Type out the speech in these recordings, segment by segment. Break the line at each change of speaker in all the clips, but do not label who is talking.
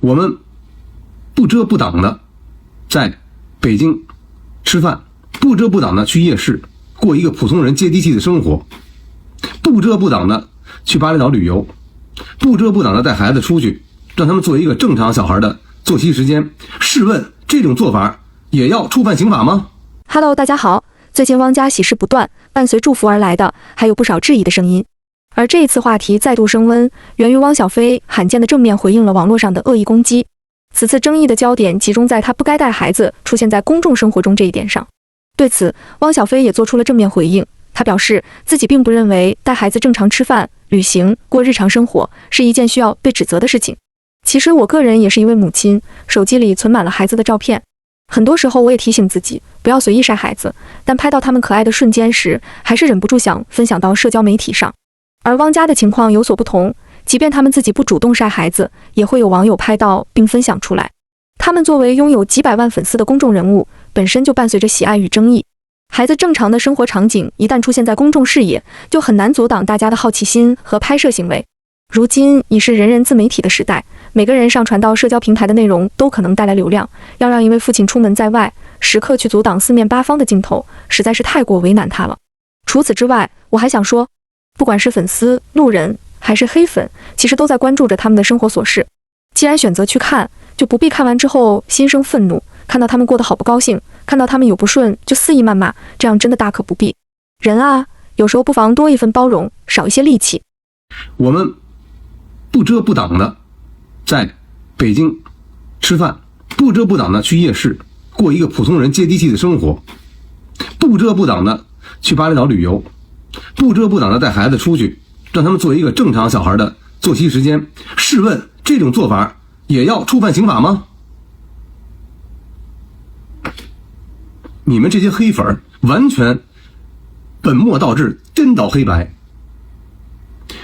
我们不遮不擋的在北京吃飯，不遮不擋的去夜市過一個普通人接地氣的生活，不遮不擋的去巴厘島旅遊，不遮不擋的帶孩子出去，讓他們做一個正常小孩的作息時間。試問這種做法也要觸犯刑法嗎？
Hello， 大家好。最近汪家喜事不斷，伴隨祝福而來的還有不少質疑的聲音。而這一次話題再度升溫，源於汪小菲罕見的正面回應了網絡上的惡意攻擊。此次爭議的焦點集中在他不該帶孩子出現在公眾生活中這一點上。對此，汪小菲也做出了正面回應。他表示自己並不認為帶孩子正常吃飯、旅行、過日常生活是一件需要被指責的事情。其實我個人也是一位母親，手機裡存滿了孩子的照片。很多時候我也提醒自己不要隨意曬孩子，但拍到他們可愛的瞬間時，還是忍不住想分享到社交媒體上。而汪家的情況有所不同，即便他們自己不主動曬孩子，也會有網友拍到並分享出來。他們作為擁有幾百萬粉絲的公眾人物，本身就伴隨着喜愛與爭議。孩子正常的生活場景一旦出現在公眾視野，就很難阻擋大家的好奇心和拍攝行為。如今已是人人自媒體的時代，每個人上傳到社交平台的內容都可能帶來流量，要讓一位父親出門在外，時刻去阻擋四面八方的鏡頭，實在是太過為難他了。除此之外，我還想說，不管是粉絲、路人還是黑粉，其實都在關注着他們的生活瑣事。既然選擇去看，就不必看完之後心生憤怒，看到他們過得好不高興，看到他們有不順就肆意謾罵，這樣真的大可不必。人啊，有時候不妨多一份包容，少一些戾氣。
我們不遮不擋的在北京吃飯，不遮不擋的去夜市過一個普通人接地氣的生活，不遮不擋的去巴厘島旅遊，不遮不擋的帶孩子出去，讓他們做一個正常小孩的作息時間。試問這種做法也要觸犯刑法嗎？你們這些黑粉完全本末倒置，顛倒黑白。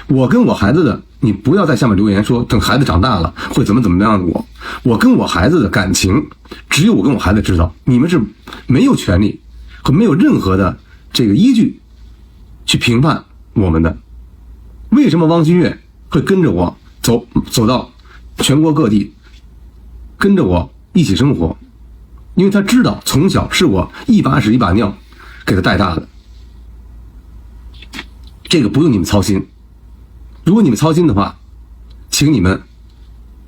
我跟我孩子的，你不要在下面留言說等孩子長大了會怎么樣的。我跟我孩子的感情只有我跟我孩子知道，你們是沒有權利和沒有任何的這個依據去評判我們的。為什麼汪新月會跟着我走到全國各地，跟着我一起生活？因為他知道從小是我一把屎一把尿給他帶大的，這個不用你們操心。如果你們操心的話，請你們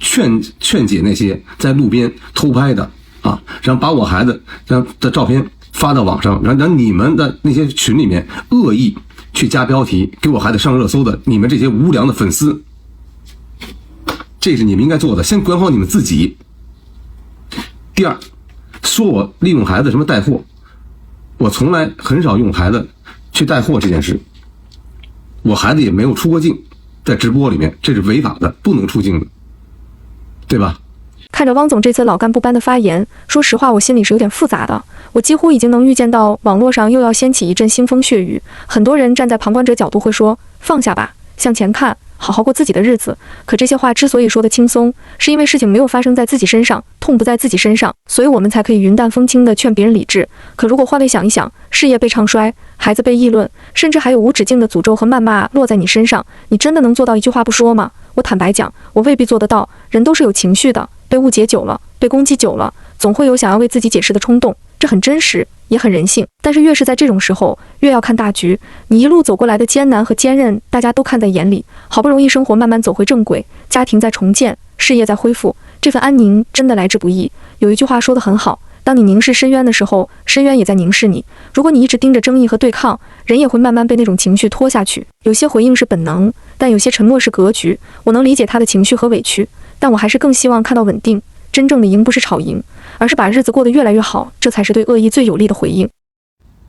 勸解那些在路邊偷拍的啊，然後把我孩子的照片發到網上，然後你們的那些群裡面惡意去加標題給我孩子上熱搜的，你們這些無良的粉絲，這是你們應該做的。先管好你們自己。第二，說我利用孩子什麼帶貨，我從來很少用孩子去帶貨这件事，我孩子也沒有出過境。在直播裡面，這是違法的，不能出境的，對吧？
看着汪總這次老幹部般的發言，說實話我心裡是有點複雜的。我幾乎已經能預見到網絡上又要掀起一陣腥風血雨，很多人站在旁觀者角度會說放下吧，向前看，好好過自己的日子。可這些話之所以說得輕鬆，是因為事情沒有發生在自己身上，痛不在自己身上，所以我們才可以雲淡風輕地勸別人理智。可如果換位想一想，事業被唱衰，孩子被議論，甚至還有無止境的詛咒和謾罵落在你身上，你真的能做到一句話不說嗎？我坦白講，我未必做得到。人都是有情緒的，被誤解久了，被攻擊久了，總會有想要為自己解釋的衝動，這很真實，也很人性。但是越是在這種時候，越要看大局。你一路走過來的艱難和堅韌，大家都看在眼裡。好不容易生活慢慢走回正軌，家庭在重建，事業在恢復，這份安寧真的來之不易。有一句話說得很好，當你凝視深淵的時候，深淵也在凝視你。如果你一直盯着爭議和對抗，人也會慢慢被那種情緒拖下去。有些回應是本能，但有些沉默是格局。我能理解他的情緒和委屈，但我還是更希望看到穩定。真正的贏不是吵贏，而是把日子過得越來越好，這才是對惡意最有力的回應。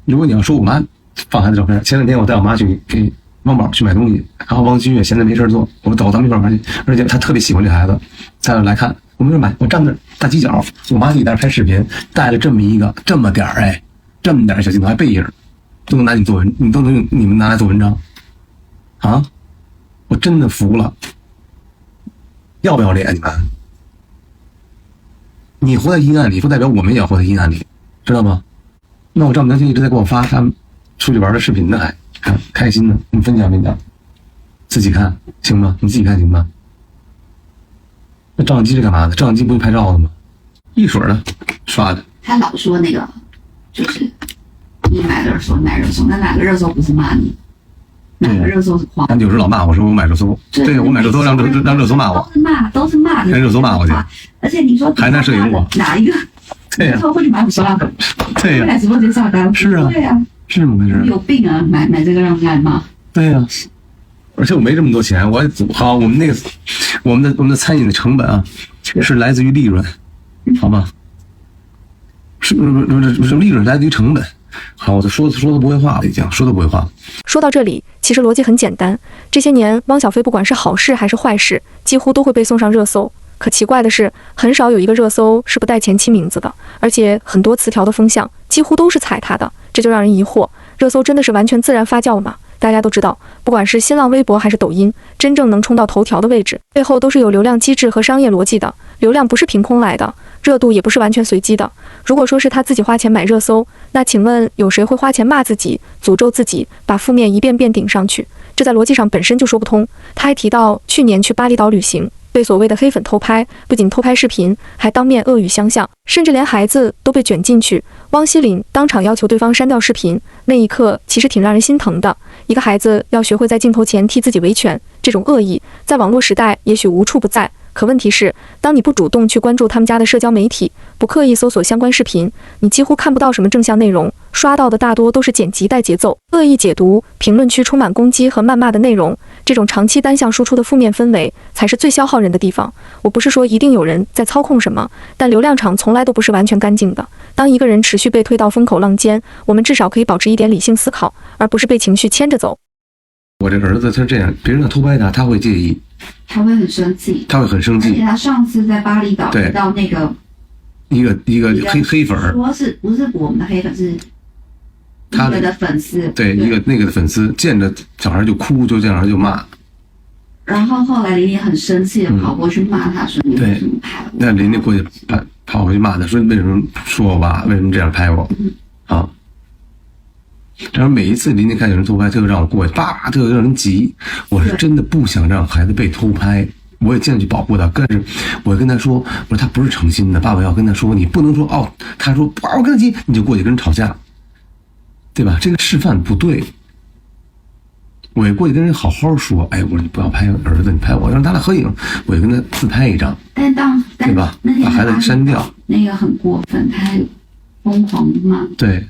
如果你要說我媽放孩子照片，前兩天我帶我媽去給汪寶去買東西，然後汪新月閒着沒事做，我找咱們一塊玩去，而且她特別喜歡這孩子，她要來看，我們說買，我站那大犄角，我媽自己在那拍視頻，帶了這麼一個這麼點兒小鏡頭，還背影，都能拿你做文，你都能用你們拿來做文章啊！我真的服了，要不要臉你们？你活在陰暗裡，不代表我們也要活在陰暗裡，知道嗎？那我丈母娘一直在給我發他們出去玩的視頻呢，還看開心呢，你分享，自己看行嗎？你自己看行嗎？那照相機是幹嘛的？照相機不是拍照的吗？一水的刷的。
他老说那个就是你买热搜，那哪个热搜不是骂你？哪个热搜是黄？
他有时老骂我说我买热搜，对我买热搜让热搜骂我，
都是骂的，
让热搜骂我去。
而且你说
还拿摄影我
哪一个？
对呀，
会去买我刷的，
对呀，
买直播间刷单，
是啊，
对呀，
是怎么回事？
有病啊！买这个让人来骂。
对呀，而且我没这么多钱，我们的餐饮的成本啊，是来自于利润，好吗？是利润来自于成本。好，我说的不会话了，已经说的不会话了。
说到这裡，其實邏輯很簡單。這些年，汪小菲不管是好事還是壞事，幾乎都會被送上熱搜。可奇怪的是，很少有一個熱搜是不帶前妻名字的，而且很多詞條的風向幾乎都是踩他的，這就讓人疑惑：熱搜真的是完全自然發酵嗎？大家都知道，不管是新浪微博還是抖音，真正能衝到頭條的位置，背後都是有流量機制和商業邏輯的。流量不是憑空來的，熱度也不是完全隨機的。如果說是他自己花錢買熱搜，那請問有誰會花錢罵自己、詛咒自己，把負面一遍遍頂上去？這在邏輯上本身就說不通。他還提到去年去巴厘島旅行，被所謂的黑粉偷拍，不僅偷拍視頻，還當面惡語相向，甚至連孩子都被捲進去。汪希澧當場要求對方刪掉視頻，那一刻其實挺讓人心疼的。一個孩子要學會在鏡頭前替自己維權，這種惡意在網絡時代也許無處不在。可問題是，當你不主動去關注他們家的社交媒體，不刻意搜索相關視頻，你幾乎看不到什麼正向內容，刷到的大多都是剪輯帶節奏、惡意解讀、評論區充滿攻擊和謾罵的內容。這種長期單向輸出的負面氛圍，才是最消耗人的地方。我不是說一定有人在操控什麼，但流量場從來都不是完全乾淨的。當一個人持續被推到風口浪尖，我們至少可以保持一點理性思考，而不是被情緒牽着走。
我這兒子他這樣，別人要偷拍他會介意，
他會很生氣，
他會很生氣。
而且他上次在巴厘島遇到那個
一個黑粉兒，
說不是我們的黑粉，是他的粉絲，對，
一個那個的粉絲見着小孩就哭，就這樣就罵。
然後後來琳琳很生氣的跑過去罵他，說你為什麼拍我？
那琳琳過去跑過去罵他，說為什麼說我吧？為什麼這樣拍我？啊！然後每一次琳琳看有人偷拍，就讓我過去，叭，就讓人急。我是真的不想讓孩子被偷拍，我也盡量去保護他。但是我跟他說，我說他不是誠心的，爸爸要跟他說，你不能說哦，他說哇，我跟他急，你就過去跟人吵架，對吧？這個示範不對。我也過去跟人好好說，哎，我說你不要拍兒子，你拍我，讓他倆合影，我也跟他自拍一張，對吧？把孩子刪掉，
那個很過分，他還瘋狂罵。
對。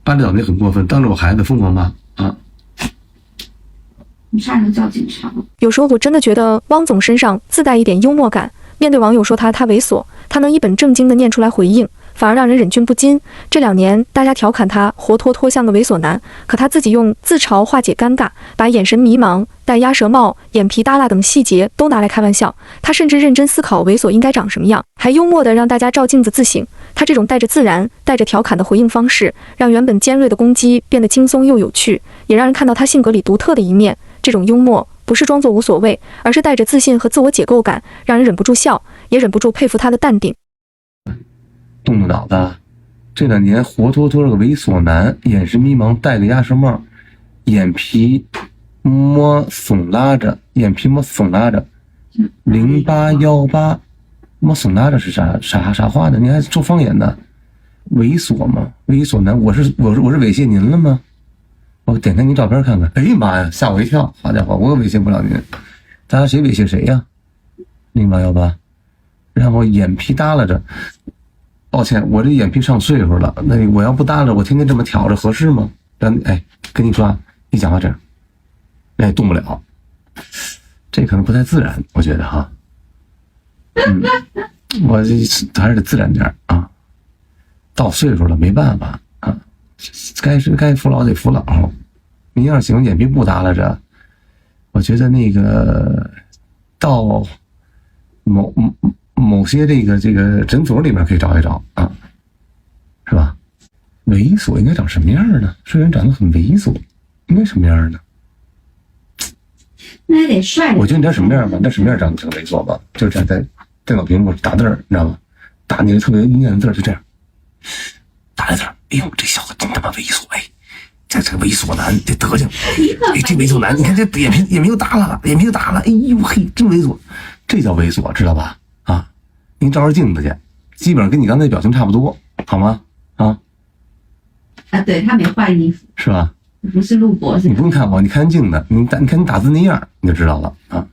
巴厘島那很過分，當着我孩子瘋狂罵啊！
你差點就叫警察了。
有時候我真的覺得汪總身上自帶一點幽默感，面對網友說他猥瑣，他能一本正經的念出來回應，反而讓人忍俊不禁。這兩年大家調侃他活脫脫像個猥瑣男，可他自己用自嘲化解尷尬，把眼神迷茫、戴鴨舌帽、眼皮耷拉等細節都拿來開玩笑。他甚至認真思考猥瑣應該長什麼樣，還幽默地讓大家照鏡子自省。他這種帶着自然、帶着調侃的回應方式，讓原本尖銳的攻擊變得輕鬆又有趣，也讓人看到他性格裡獨特的一面。這種幽默不是裝作無所謂，而是帶着自信和自我解構感，讓人忍不住笑，也忍不住佩服他的淡定。
動腦子，這兩年活脫脫是個猥瑣男，眼神迷茫，戴個鴨舌帽，眼皮摸聳拉着，0818摸聳拉着是啥話呢？你還說方言呢？猥瑣嗎？猥瑣男，我是猥褻您了嗎？我點開您照片看看，哎呀媽呀，嚇我一跳！好家伙，我可猥褻不了您，大家誰猥褻誰呀？0818，然後眼皮耷拉着，抱歉，我這眼皮上歲數了，那我要不耷拉，我天天這麼挑着合適嗎？哎，跟你說，你講話這樣，那也動不了，這可能不太自然，我覺得哈。我這還是得自然點啊，到歲數了沒辦法啊，該服老得服老。您要是喜歡眼皮不耷拉着，我覺得那個到某些這個診所裡面可以找一找啊，是吧？猥瑣應該長什麼樣呢？雖然長得很猥瑣，應該什麼樣呢？
那也得帥。
我覺得你知道什麼樣吧？那什麼樣長得挺猥瑣吧？就站在電腦屏幕打字兒，你知道嗎？打那個特別陰暗的字兒，就這樣打那字兒。哎呦，這小子真他媽猥瑣！哎，這個猥瑣男這德行，哎，這猥瑣男，你看這眼皮又耷拉了，哎呦嘿，真猥瑣。這叫猥瑣，知道吧？啊，你照照鏡子去，基本上跟你刚才表情差不多，好嗎？啊，
对，他没换衣服，
是吧？
不是录播，
你不用看我，你看镜子，你看你打字那樣，你就知道了啊。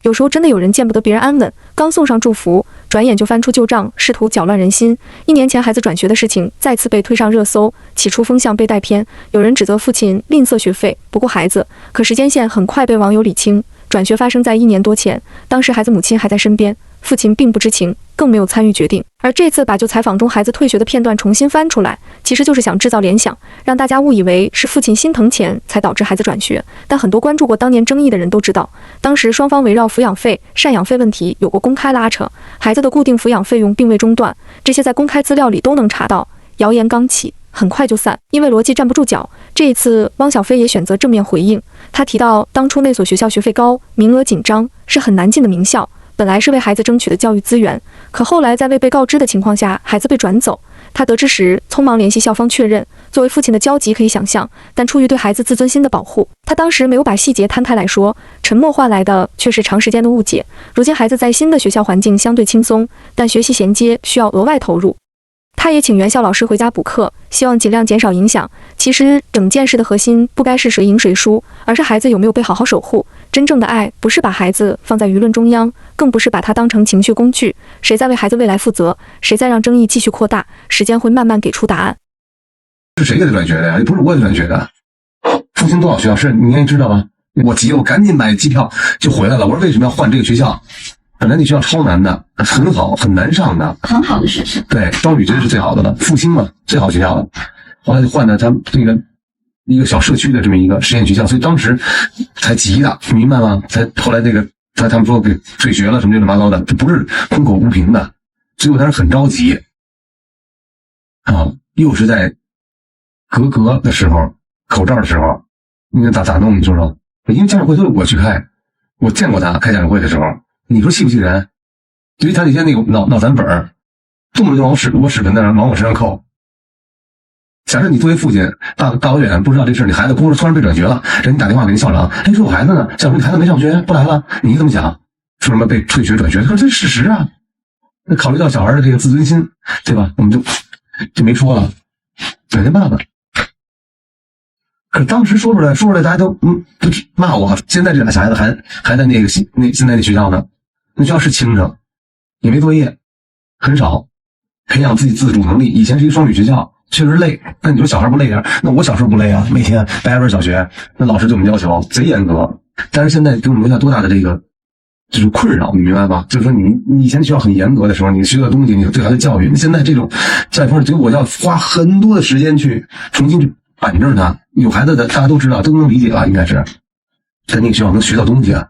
有时候真的有人见不得別人安穩，剛送上祝福，轉眼就翻出舊賬，試圖攪亂人心。1年前孩子轉學的事情再次被推上熱搜，起初風向被帶偏，有人指責父親吝嗇學費，不顧孩子。可時間線很快被網友理清，轉學發生在1年多前，當時孩子母親還在身邊，父親並不知情，更沒有參與決定。而這次把舊採訪中孩子退學的片段重新翻出來，其實就是想制造聯想，讓大家誤以為是父親心疼錢才導致孩子轉學。但很多關注過當年爭議的人都知道，當時雙方圍繞撫養費、贍養費問題有過公開拉扯，孩子的固定撫養費用並未中斷，這些在公開資料裡都能查到。謠言剛起，很快就散，因為邏輯站不住腳。這一次，汪小菲也選擇正面回應，他提到當初那所學校學費高，名額緊張，是很難進的名校。本來是為孩子爭取的教育資源，可後來在未被告知的情況下，孩子被轉走。他得知時，匆忙聯繫校方確認。作為父親的焦急可以想象，但出於對孩子自尊心的保護，他當時沒有把細節攤開來說，沉默換來的卻是長時間的誤解。如今孩子在新的學校環境相對輕鬆，但學習銜接需要額外投入。他也請原校老師回家補課，希望盡量減少影響。其實整件事的核心不該是誰贏誰輸，而是孩子有沒有被好好守護。真正的愛不是把孩子放在輿論中央，更不是把他當成情緒工具。誰在為孩子未來負責，誰在讓爭議繼續擴大，時間會慢慢給出答案。
是誰給他轉學的呀？不是我給他轉學的。復興多少學校是你也知道吧？我急了，我趕緊買機票就回來了。我說為什麼要換這個學校？本來那學校超難的，很好，很難上的，很好的學校。對，雙語絕對是最好的了，復興嘛，最好學校了。後來就換了他這個一個小社區的這麼一個實驗學校，所以當時才急的，明白嗎？才後來這個他們說給退學了什麼亂七八糟的，這不是空口無憑的，所以我當時很着急啊，又是在合格的時候，口罩的时候，你咋弄？你说说，因為家長會都是我去開，我見過他開家長會的時候。你說氣不氣人？因為他那天那個腦殘粉兒，動不動就往我視頻在那往我身上扣。假設你作為父親，大老遠不知道這事，你孩子突然被轉學了，人家打電話給你校長，哎，說我孩子呢？校長，你孩子沒上學，不來了，你怎麼想？說什麼被退學轉學？他說這是事實啊。那考慮到小孩的這個自尊心，對吧？我們就沒說了，沒辦法。可當時說出來，大家都罵我。現在這倆小孩子還在現在那學校呢。那學校是清着，也沒作業，很少培養自己自主能力。以前是一个雙語學校，確實累。那你說小孩不累點？那我小時候不累啊，每天白文小學，那老師對我們要求賊嚴格。但是現在給我們留下多大的這個就是困擾，你明白吧？就是說你以前學校很嚴格的時候，你學的東西，你對孩子教育，現在這種教育方式，我要花很多的時間去重新去板正他。有孩子的大家都知道，都能理解吧？應該是在那個學校能學到東西啊。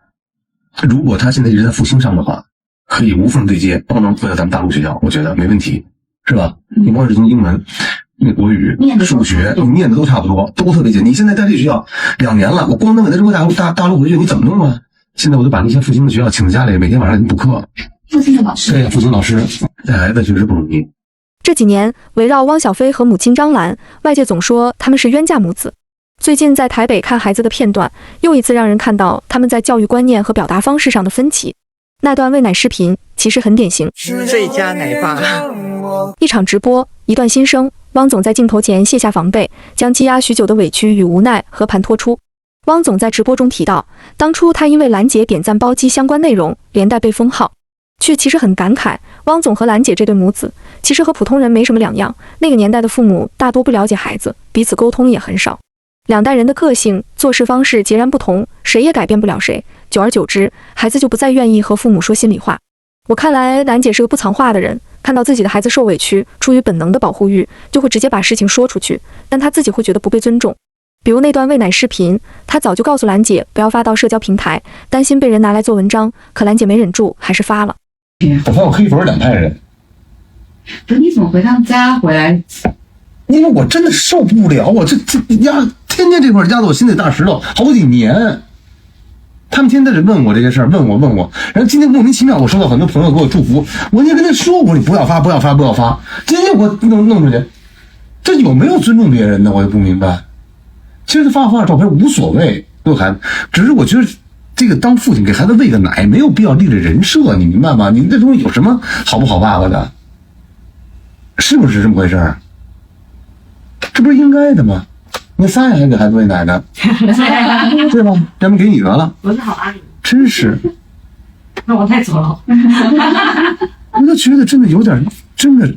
如果他現在一直在復興上的話，可以無縫對接，幫忙回到咱們大陸學校，我覺得沒問題，是吧？你光是從英文、國語、數學，你念的都差不多，都特別簡。你現在在這學校2年了，我光能給他扔回大陸回去，你怎麼弄啊？現在我就把那些復興的學校請家裡，每天晚上給你補課。復興的老師，對，復興老師帶孩子確實不容易。
這幾年圍繞汪小菲和母親張蘭，外界總說他們是冤家母子。最近在台北看孩子的片段，又一次讓人看到他們在教育觀念和表達方式上的分歧。那段餵奶視頻其實很典型，
最佳奶爸。
一場直播，一段心聲，汪總在鏡頭前卸下防備，將積壓許久的委屈與無奈和盤托出。汪總在直播中提到，當初他因為蘭姐點讚包機相關內容，連帶被封號。卻其實很感慨，汪總和蘭姐這對母子，其實和普通人沒什麼兩樣。那個年代的父母大多不了解孩子，彼此溝通也很少。兩代人的個性、做事方式截然不同，誰也改變不了誰。久而久之，孩子就不再願意和父母說心裡話。我看來，蘭姐是個不藏話的人，看到自己的孩子受委屈，出於本能的保護欲，就會直接把事情說出去，但她自己會覺得不被尊重。比如那段餵奶視頻，她早就告訴蘭姐不要發到社交平台，擔心被人拿來做文章，可蘭姐沒忍住，還是發了。
我發現我黑粉是兩派人。
不是，你怎麼回趟家回來？
因為我真的受不了，我這壓天天這塊壓得我心裡大石頭，好幾年。他們天天在這問我這些事兒，問我，然後今天莫名其妙，我收到很多朋友給我祝福，我也跟他說過，你不要發，今天我弄出去，這有沒有尊重別人呢？我就不明白。其實他發照片無所謂，對孩子，只是我覺得這個當父親給孩子餵個奶，没有必要立着人設，你明白嗎？你这東西有什麼好不好爸爸的？是不是這麼回事？這不是應該的嗎？那仨人還給孩子餵奶呢，對吧？咱們給你得了，
我是好阿姨，
真是。
那我太走了。
我就觉得真的有點，真的。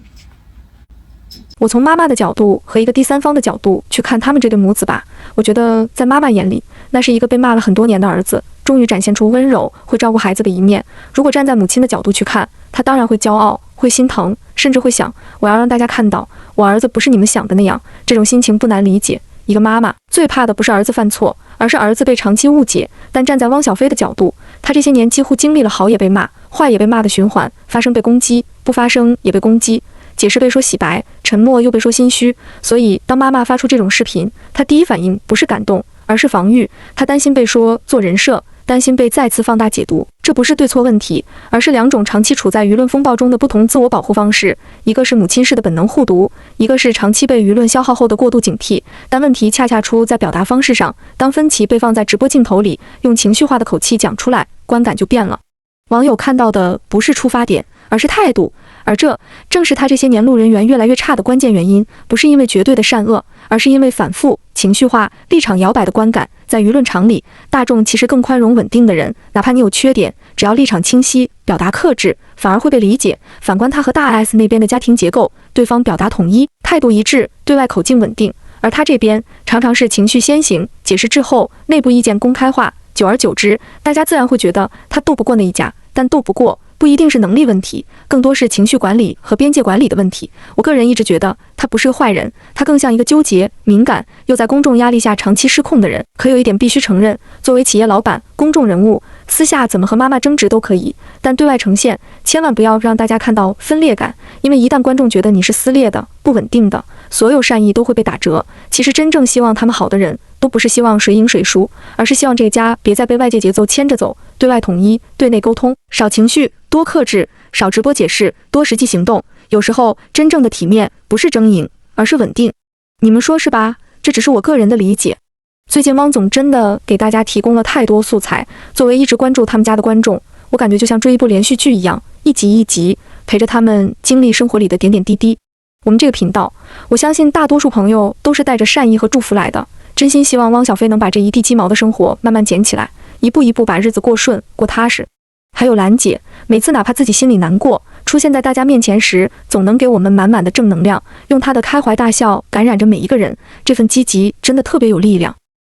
我從媽媽的角度和一個第三方的角度去看他們這對母子吧，我覺得在媽媽眼裡，那是一個被罵了很多年的兒子，終於展現出溫柔、會照顧孩子的一面。如果站在母親的角度去看，她當然會驕傲、會心疼，甚至會想，我要讓大家看到，我兒子不是你們想的那樣。這種心情不難理解。一個媽媽最怕的不是兒子犯錯，而是兒子被長期誤解。但站在汪小菲的角度，他這些年幾乎經歷了好也被罵、壞也被罵的循環，發聲被攻擊，不發聲也被攻擊。解釋被說洗白，沉默又被說心虛，所以當媽媽發出這種視頻，她第一反應不是感動，而是防禦。她擔心被說做人設，擔心被再次放大解讀。這不是對錯問題，而是兩種長期處在輿論風暴中的不同自我保護方式，一個是母親式的本能護讀，一個是長期被輿論消耗後的過度警惕。但問題恰恰出在表達方式上，當分歧被放在直播鏡頭裡，用情緒化的口氣講出來，觀感就變了。網友看到的不是出發點，而是態度。而這正是他這些年路人緣越來越差的關鍵原因，不是因為絕對的善惡，而是因為反覆、情緒化、立場搖擺的觀感。在輿論場裡，大眾其實更寬容穩定的人，哪怕你有缺點，只要立場清晰、表達克制，反而會被理解。反觀他和大 S 那邊的家庭結構，對方表達統一，態度一致，對外口徑穩定，而他這邊常常是情緒先行，解釋滯後，內部意見公開化，久而久之，大家自然會覺得他鬥不過那一家。但鬥不過不一定是能力問題，更多是情緒管理和邊界管理的問題。我個人一直覺得他不是個壞人，他更像一個糾結、敏感又在公眾壓力下長期失控的人。可有一點必須承認，作為企業老闆、公眾人物，私下怎麼和媽媽爭執都可以，但對外呈現千萬不要讓大家看到分裂感，因為一旦觀眾覺得你是撕裂的、不穩定的，所有善意都會被打折。其實真正希望他們好的人，都不是希望誰贏誰輸，而是希望這個家別再被外界節奏牽着走，對外統一，對內溝通，少情緒，多克制，少直播解釋，多實際行動。有時候真正的體面不是爭贏，而是穩定。你們說是吧？這只是我個人的理解。最近汪總真的給大家提供了太多素材，作為一直關注他們家的觀眾，我感覺就像追一部連續劇一樣，一集一集陪着他們經歷生活裡的點點滴滴。我們這個頻道，我相信大多數朋友都是帶着善意和祝福來的，真心希望汪小菲能把這一地雞毛的生活慢慢撿起來，一步一步把日子過順過踏實。還有蘭姐，每次哪怕自己心裡難過，出現在大家面前時，總能給我們滿滿的正能量，用她的開懷大笑感染着每一個人，這份積極真的特別有力量。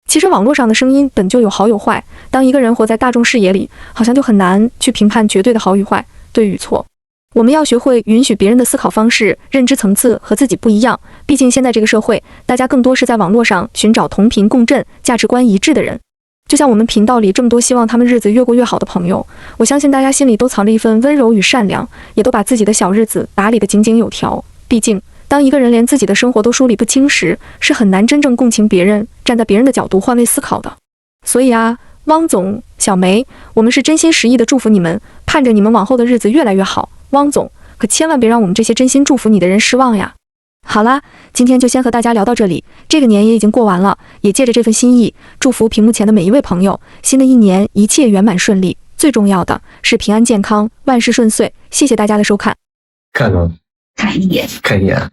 其實網絡上的聲音本就有好有壞，當一個人活在大眾視野裡，好像就很難去評判絕對的好與壞、對與錯。我們要學會允許別人的思考方式、認知層次和自己不一樣，畢竟現在這個社會，大家更多是在網絡上尋找同頻共振、價值觀一致的人。就像我們頻道裡這麼多希望他們日子越過越好的朋友，我相信大家心裡都藏着一份溫柔與善良，也都把自己的小日子打理得井井有條。畢竟當一個人連自己的生活都梳理不清時，是很難真正共情別人，站在別人的角度換位思考的。所以啊，汪總、小梅，我們是真心實意的祝福你們，盼着你們往後的日子越來越好。汪總，可千萬別讓我們這些真心祝福你的人失望呀。好啦，今天就先和大家聊到這裡，這個年也已經過完了，也借着這份心意，祝福屏幕前的每一位朋友，新的一年一切圓滿順利，最重要的是平安健康，萬事順遂。謝謝大家的收看。
看了，
看一眼，
看一眼，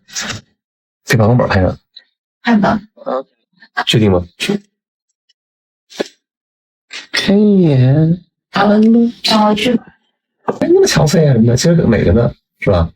这把网本拍上，
看的。
確定嗎？看一眼，
好了，然後去。
哎，那麼憔悴啊什麼的，其實美着呢，是吧？